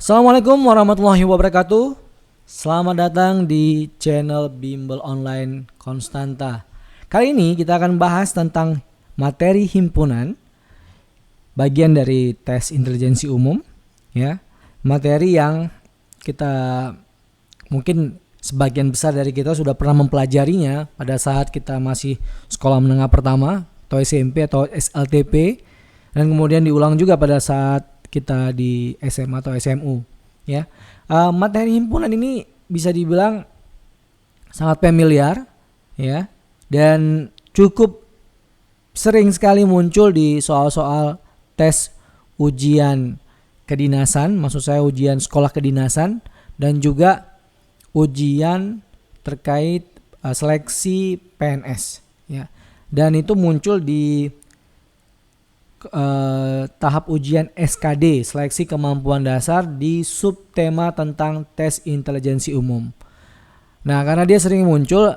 Assalamualaikum warahmatullahi wabarakatuh. Selamat datang di channel Bimbel Online Konstanta. Kali ini kita akan bahas tentang materi himpunan, bagian dari tes intelijensi umum, ya. Materi yang kita mungkin sebagian besar dari kita sudah pernah mempelajarinya pada saat kita masih sekolah menengah pertama atau SMP atau SLTP, dan kemudian diulang juga pada saat kita di SMA atau SMU, ya. Materi himpunan ini bisa dibilang sangat familiar, ya, dan cukup sering sekali muncul di soal-soal tes ujian kedinasan, maksud saya ujian sekolah kedinasan, dan juga ujian terkait seleksi PNS, ya. Dan itu muncul di tahap ujian SKD, seleksi kemampuan dasar, di subtema tentang tes intelijensi umum. Nah, karena dia sering muncul,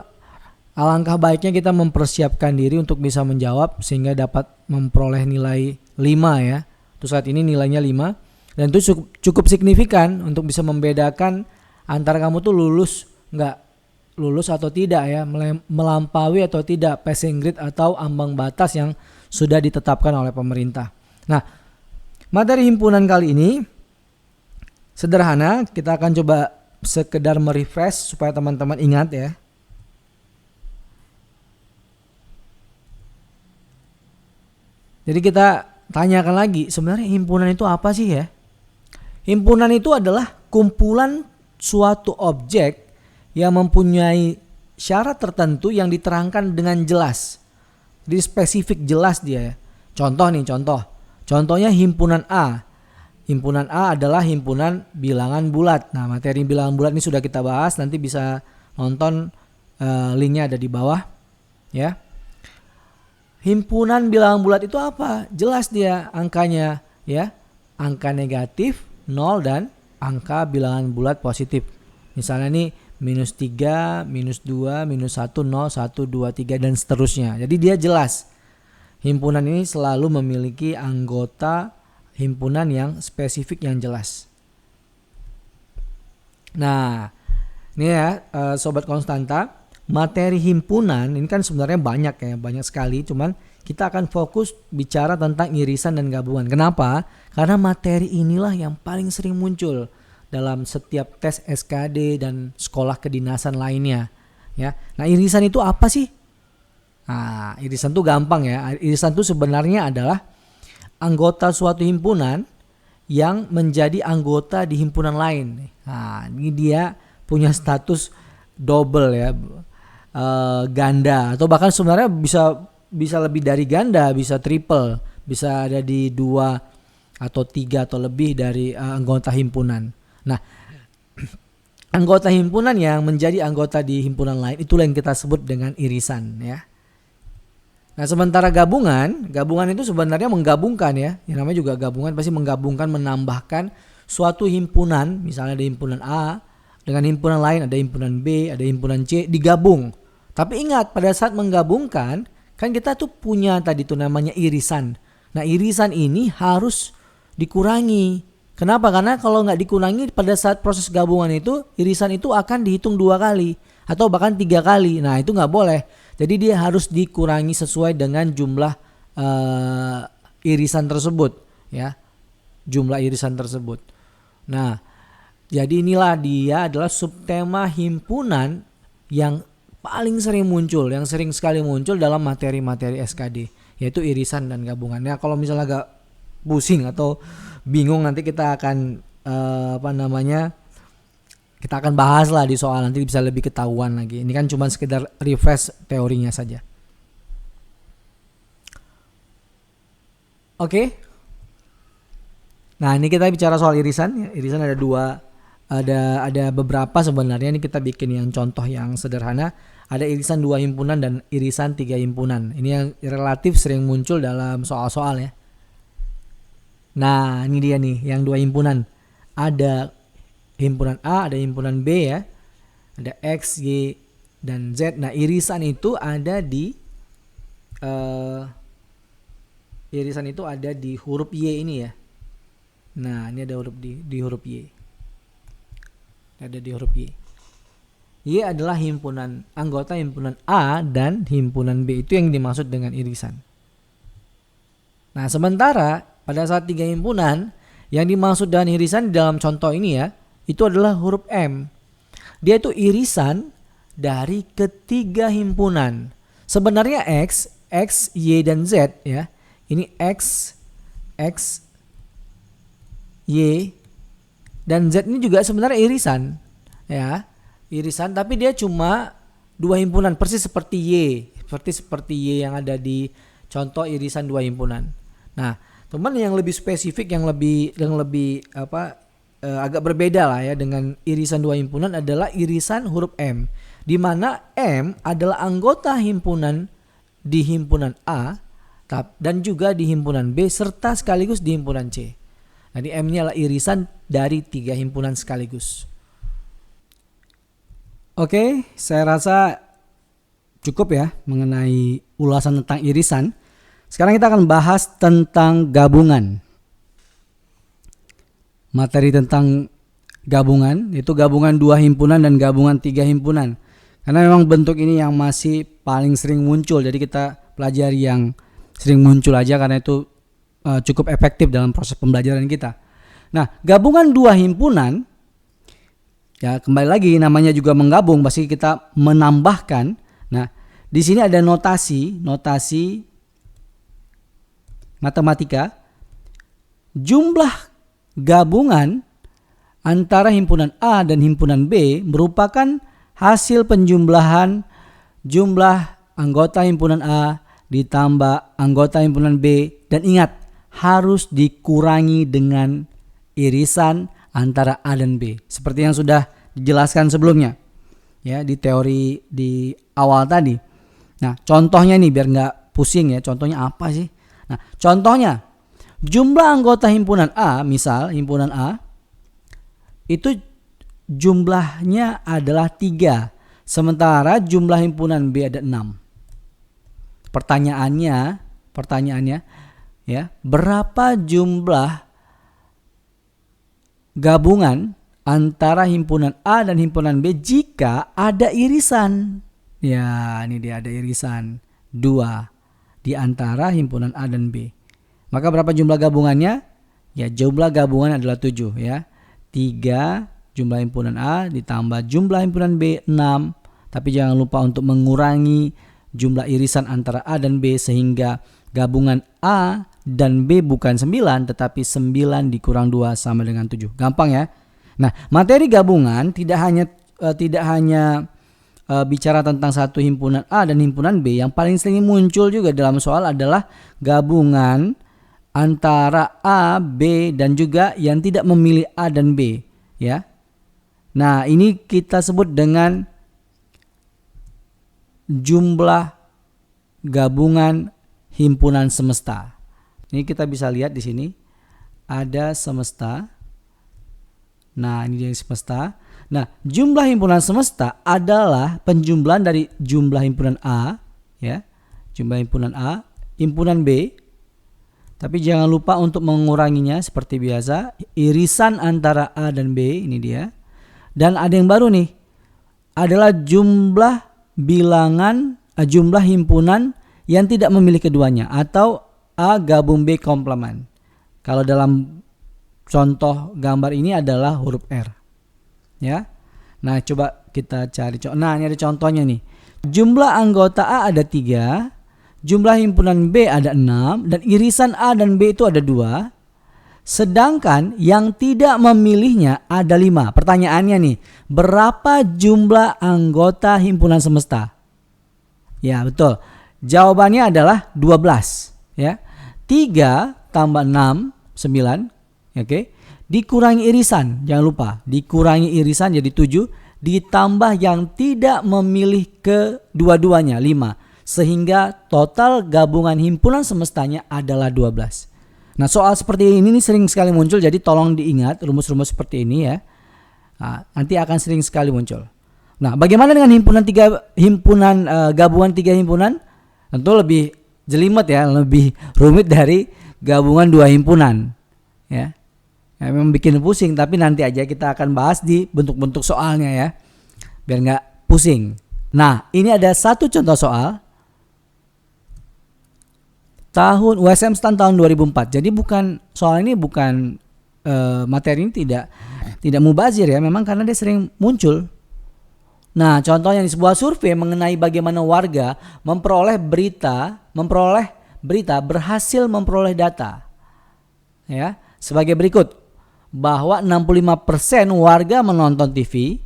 alangkah baiknya kita mempersiapkan diri untuk bisa menjawab sehingga dapat memperoleh nilai 5, ya. Untuk saat ini nilainya 5, dan itu cukup signifikan untuk bisa membedakan antara kamu tuh lulus atau tidak, ya, melampaui atau tidak passing grade atau ambang batas yang sudah ditetapkan oleh pemerintah. Nah, materi himpunan kali ini sederhana, kita akan coba sekedar merefresh supaya teman-teman ingat, ya. Jadi kita tanyakan lagi, sebenarnya himpunan itu apa sih, ya? Himpunan itu adalah kumpulan suatu objek yang mempunyai syarat tertentu yang diterangkan dengan jelas. Jadi spesifik, jelas dia, ya. Contohnya himpunan A. Himpunan A adalah himpunan bilangan bulat. Nah, materi bilangan bulat ini sudah kita bahas, nanti bisa nonton, linknya ada di bawah, ya. Himpunan bilangan bulat itu apa? Jelas dia angkanya, ya. Angka negatif, 0, dan angka bilangan bulat positif. Misalnya nih -3, -2, -1, 0, 1, 2, 3, dan seterusnya. Jadi dia jelas. Himpunan ini selalu memiliki anggota himpunan yang spesifik, yang jelas. Nah, ini ya, Sobat Konstanta, materi himpunan ini kan sebenarnya banyak, ya, banyak sekali. Cuman kita akan fokus bicara tentang irisan dan gabungan. Kenapa? Karena materi inilah yang paling sering muncul dalam setiap tes SKD dan sekolah kedinasan lainnya, ya. Nah, irisan itu apa sih? Nah, irisan itu gampang, ya. Irisan itu sebenarnya adalah anggota suatu himpunan yang menjadi anggota di himpunan lain. Nah, ini dia punya status double, ya, ganda, atau bahkan sebenarnya bisa lebih dari ganda, bisa triple, bisa ada di 2 atau 3 atau lebih dari anggota himpunan. Nah, anggota himpunan yang menjadi anggota di himpunan lain, itulah yang kita sebut dengan irisan, ya. Nah, sementara gabungan itu sebenarnya menggabungkan, ya. Yang namanya juga gabungan pasti menggabungkan, menambahkan suatu himpunan, misalnya ada himpunan A dengan himpunan lain, ada himpunan B, ada himpunan C, digabung. Tapi ingat, pada saat menggabungkan, kan kita tuh punya tadi tuh namanya irisan. Nah, irisan ini harus dikurangi. Kenapa? Karena kalau nggak dikurangi pada saat proses gabungan itu, irisan itu akan dihitung 2 kali atau bahkan 3 kali. Nah, itu nggak boleh. Jadi dia harus dikurangi sesuai dengan jumlah irisan tersebut, ya, jumlah irisan tersebut. Nah, jadi inilah dia adalah subtema himpunan yang paling sering muncul, yang sering sekali muncul dalam materi-materi SKD, yaitu irisan dan gabungan. Ya, kalau misalnya agak pusing atau bingung, nanti kita akan kita akan bahas lah di soal, nanti bisa lebih ketahuan lagi. Ini kan cuma sekedar refresh teorinya saja. Oke. Nah, ini kita bicara soal irisan, ya. Irisan ada 2, ada beberapa sebenarnya. Ini kita bikin yang contoh yang sederhana. Ada irisan 2 himpunan dan irisan 3 himpunan. Ini yang relatif sering muncul dalam soal-soal, ya. Nah, ini dia nih yang 2 himpunan. Ada himpunan A, ada himpunan B, ya. Ada X, Y, dan Z. Nah, irisan itu ada di irisan itu ada di huruf Y ini ya. Nah, ini ada huruf di huruf Y. Ada di huruf Y. Y adalah anggota himpunan A dan himpunan B, itu yang dimaksud dengan irisan. Nah, sementara pada saat 3 himpunan yang dimaksud dengan irisan di dalam contoh ini ya, itu adalah huruf M. Dia itu irisan dari ketiga himpunan. Sebenarnya X, Y dan Z ya. Ini X, Y dan Z ini juga sebenarnya irisan ya. Irisan, tapi dia cuma 2 himpunan, persis seperti Y yang ada di contoh irisan 2 himpunan. Nah, teman yang lebih spesifik, yang lebih agak berbeda lah ya dengan irisan 2 himpunan adalah irisan huruf M, di mana M adalah anggota himpunan di himpunan A dan juga di himpunan B serta sekaligus di himpunan C. Jadi M ini adalah irisan dari 3 himpunan sekaligus. Oke, saya rasa cukup ya mengenai ulasan tentang irisan. Sekarang kita akan bahas tentang gabungan. Materi tentang gabungan, itu gabungan 2 himpunan dan gabungan 3 himpunan. Karena memang bentuk ini yang masih paling sering muncul, jadi kita pelajari yang sering muncul aja karena itu cukup efektif dalam proses pembelajaran kita. Nah, gabungan 2 himpunan, ya kembali lagi namanya juga menggabung, pasti kita menambahkan. Nah, di sini ada notasi matematika. Jumlah gabungan antara himpunan A dan himpunan B merupakan hasil penjumlahan jumlah anggota himpunan A ditambah anggota himpunan B, dan ingat harus dikurangi dengan irisan antara A dan B, seperti yang sudah dijelaskan sebelumnya ya di teori di awal tadi. Nah, contohnya nih biar nggak pusing ya, contohnya apa sih? Nah, contohnya jumlah anggota himpunan A, misal himpunan A itu jumlahnya adalah 3, sementara jumlah himpunan B ada 6. Pertanyaannya ya, berapa jumlah gabungan antara himpunan A dan himpunan B jika ada irisan? Ya, ini dia ada irisan 2 di antara himpunan A dan B. Maka berapa jumlah gabungannya? Ya, jumlah gabungan adalah 7 ya. 3 jumlah himpunan A ditambah jumlah himpunan B 6. Tapi jangan lupa untuk mengurangi jumlah irisan antara A dan B sehingga gabungan A dan B bukan 9 tetapi 9 dikurang 2 sama dengan 7. Gampang ya. Nah, materi gabungan tidak hanya bicara tentang satu himpunan A dan himpunan B. Yang paling sering muncul juga dalam soal adalah gabungan antara A, B dan juga yang tidak memilih A dan B ya. Nah, ini kita sebut dengan jumlah gabungan himpunan semesta. Ini kita bisa lihat di sini ada semesta. Nah, ini dia semesta. Nah, jumlah himpunan semesta adalah penjumlahan dari jumlah himpunan A ya. Jumlah himpunan A, himpunan B. Tapi jangan lupa untuk menguranginya seperti biasa, irisan antara A dan B, ini dia. Dan ada yang baru nih. Adalah jumlah himpunan yang tidak memilih keduanya atau A gabung B komplement. Kalau dalam contoh gambar ini adalah huruf R. Ya. Nah, coba kita cari. Nah, ini ada contohnya nih. Jumlah anggota A ada 3, jumlah himpunan B ada 6, dan irisan A dan B itu ada 2. Sedangkan yang tidak memilihnya ada 5. Pertanyaannya nih, berapa jumlah anggota himpunan semesta? Ya, betul. Jawabannya adalah 12 ya. 3 tambah 6 9, oke. Dikurangi irisan, jangan lupa. Dikurangi irisan jadi 7, ditambah yang tidak memilih kedua-duanya 5. Sehingga total gabungan himpunan semestanya adalah 12. Nah, soal seperti ini sering sekali muncul, jadi tolong diingat rumus-rumus seperti ini ya. Nah, nanti akan sering sekali muncul. Nah, bagaimana dengan gabungan 3 himpunan? Tentu lebih jelimet ya, lebih rumit dari gabungan 2 himpunan ya. Ya, memang bikin pusing, tapi nanti aja kita akan bahas di bentuk-bentuk soalnya ya, biar nggak pusing. Nah, ini ada satu contoh soal tahun USM STAN tahun 2004. Jadi soal ini bukan materi ini tidak mubazir ya, memang karena dia sering muncul. Nah, contohnya di sebuah survei mengenai bagaimana warga memperoleh berita berhasil memperoleh data. Ya, sebagai berikut. Bahwa 65% warga menonton TV,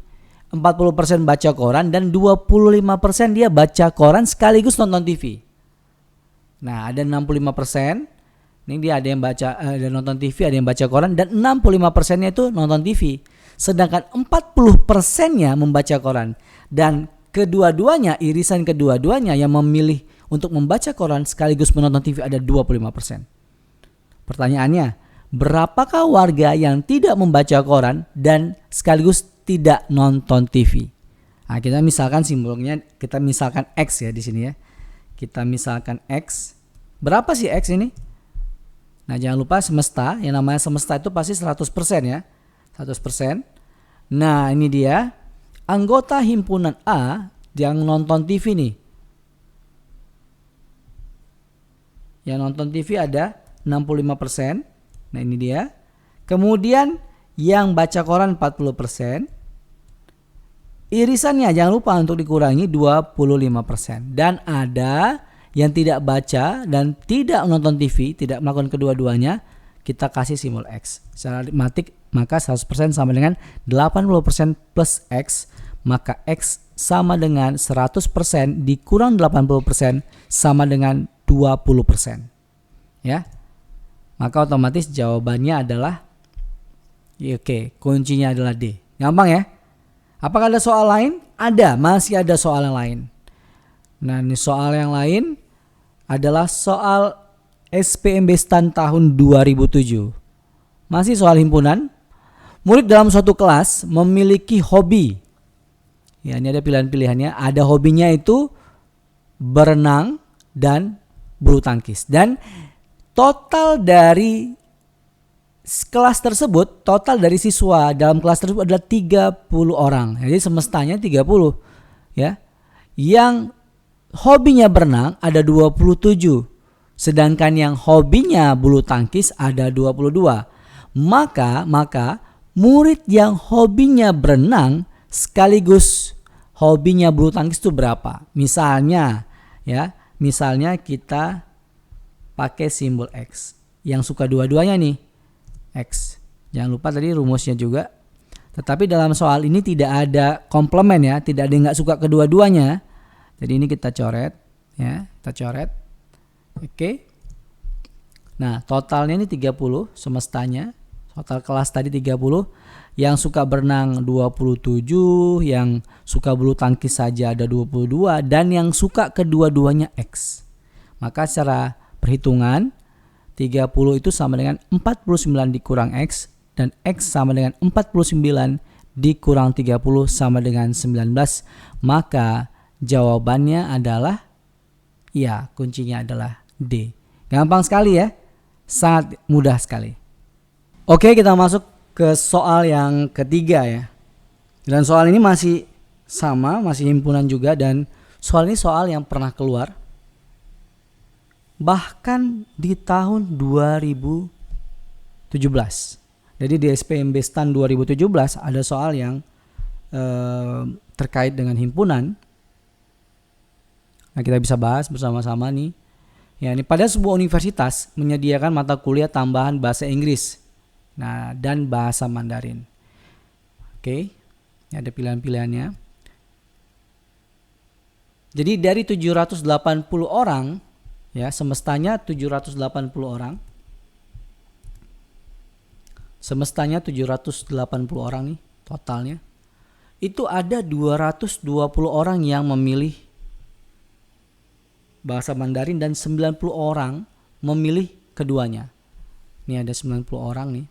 40% baca koran, dan 25% dia baca koran sekaligus nonton TV. Nah, ada 65%. Ini dia ada yang ada nonton TV, ada yang baca koran, dan 65%-nya itu nonton TV. Sedangkan 40%-nya membaca koran. Dan irisan kedua-duanya yang memilih untuk membaca koran sekaligus menonton TV ada 25%. Pertanyaannya, berapakah warga yang tidak membaca koran dan sekaligus tidak nonton TV? Nah, kita misalkan simbolnya, kita misalkan X ya di sini ya. Kita misalkan X. Berapa sih X ini? Nah, jangan lupa semesta, yang namanya semesta itu pasti 100% ya. 100%. Nah, ini dia. Anggota himpunan A yang nonton TV nih. Yang nonton TV ada 65%. Nah, ini dia. Kemudian yang baca koran 40%. Irisannya jangan lupa untuk dikurangi 25%. Dan ada yang tidak baca dan tidak menonton TV, tidak melakukan kedua-duanya, kita kasih simbol X. Secara aritmatik maka 100% sama dengan 80% plus X, maka X sama dengan 100% dikurang 80% sama dengan 20%. Ya. Maka otomatis jawabannya adalah kuncinya adalah D. Gampang ya? Apakah ada soal lain? Ada, masih ada soal yang lain. Nah, ini soal yang lain adalah soal SPMB STAN tahun 2007. Masih soal himpunan. Murid dalam suatu kelas memiliki hobi. Ya, ini ada pilihan-pilihannya. Ada hobinya itu berenang dan bulu tangkis. Dan total dari kelas tersebut, total dari siswa dalam kelas tersebut adalah 30 orang. Jadi semestanya 30 ya. Yang hobinya berenang ada 27. Sedangkan yang hobinya bulu tangkis ada 22. Maka murid yang hobinya berenang sekaligus hobinya bulu tangkis itu berapa? Misalnya kita pakai simbol X. Yang suka dua-duanya nih, X. Jangan lupa tadi rumusnya juga. Tetapi dalam soal ini tidak ada komplement ya, tidak ada yang nggak suka kedua-duanya. Jadi ini kita coret ya, Oke. Nah, totalnya ini 30 semestanya. Total kelas tadi 30. Yang suka berenang 27, yang suka bulu tangkis saja ada 22, dan yang suka kedua-duanya X. Maka secara perhitungan 30 itu sama dengan 49 dikurang X, dan X sama dengan 49 dikurang 30 sama dengan 19. Maka jawabannya adalah kuncinya adalah D. Gampang sekali ya. Sangat mudah sekali. Oke, kita masuk ke soal yang ketiga ya. Dan soal ini masih sama, masih himpunan juga, dan soal ini soal yang pernah keluar bahkan di tahun 2017. Jadi di SPMB STAN 2017 ada soal yang terkait dengan himpunan. Nah, kita bisa bahas bersama-sama nih. Ya, ini pada sebuah universitas menyediakan mata kuliah tambahan bahasa Inggris. Nah, dan bahasa Mandarin. Oke. Ada pilihan-pilihannya. Jadi dari 780 orang, ya, semestanya 780 orang. Semestanya 780 orang nih totalnya. Itu ada 220 orang yang memilih bahasa Mandarin dan 90 orang memilih keduanya. Ini ada 90 orang nih.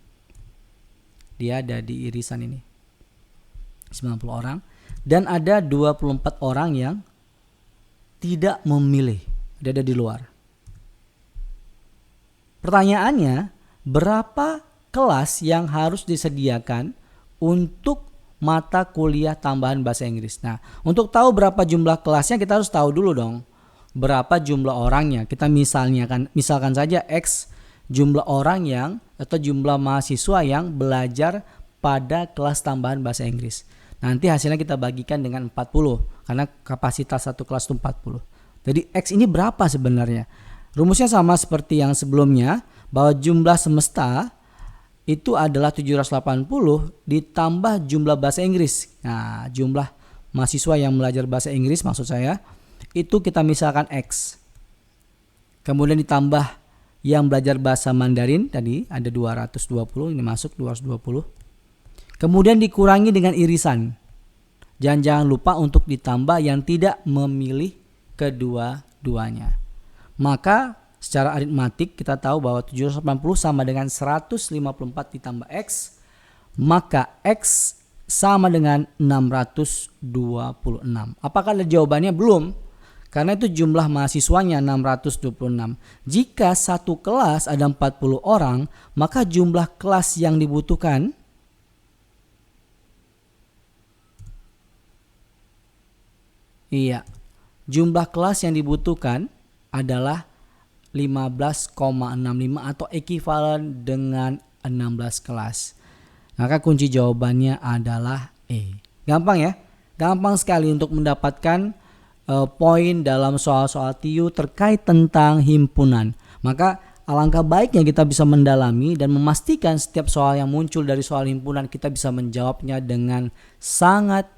Dia ada di irisan ini. 90 orang. Dan ada 24 orang yang tidak memilih. Dia ada di luar. Pertanyaannya, berapa kelas yang harus disediakan untuk mata kuliah tambahan bahasa Inggris. Nah, untuk tahu berapa jumlah kelasnya kita harus tahu dulu dong berapa jumlah orangnya. Kita misalkan saja X jumlah orang yang atau jumlah mahasiswa yang belajar pada kelas tambahan bahasa Inggris. Nanti hasilnya kita bagikan dengan 40 karena kapasitas satu kelas itu 40. Jadi X ini berapa sebenarnya? Rumusnya sama seperti yang sebelumnya, bahwa jumlah semesta itu adalah 780 ditambah jumlah bahasa Inggris. Nah, jumlah mahasiswa yang belajar bahasa Inggris maksud saya, itu kita misalkan X. Kemudian ditambah yang belajar bahasa Mandarin tadi ada 220, ini masuk 220. Kemudian dikurangi dengan irisan. Jangan lupa untuk ditambah yang tidak memilih kedua-duanya. Maka secara aritmatik kita tahu bahwa 780 sama dengan 154 ditambah X, maka X sama dengan 626. Apakah ada jawabannya? Belum, karena itu jumlah mahasiswanya 626. Jika satu kelas ada 40 orang, maka jumlah kelas yang dibutuhkan jumlah kelas yang dibutuhkan adalah 15,65 atau ekivalen dengan 16 kelas. Maka kunci jawabannya adalah E. Gampang ya? Gampang sekali untuk mendapatkan poin dalam soal-soal TIU terkait tentang himpunan. Maka alangkah baiknya kita bisa mendalami dan memastikan setiap soal yang muncul dari soal himpunan kita bisa menjawabnya dengan sangat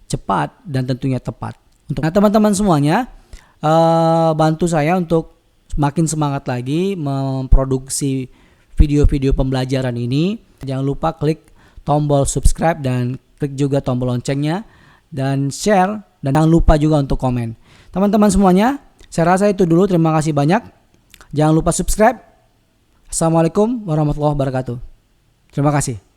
cepat dan tentunya tepat. Untuk teman-teman semuanya, bantu saya untuk makin semangat lagi memproduksi video-video pembelajaran ini. Jangan lupa klik tombol subscribe dan klik juga tombol loncengnya dan share, dan jangan lupa juga untuk komen. Teman-teman semuanya, saya rasa itu dulu. Terima kasih banyak. Jangan lupa subscribe. Assalamualaikum warahmatullahi wabarakatuh. Terima kasih.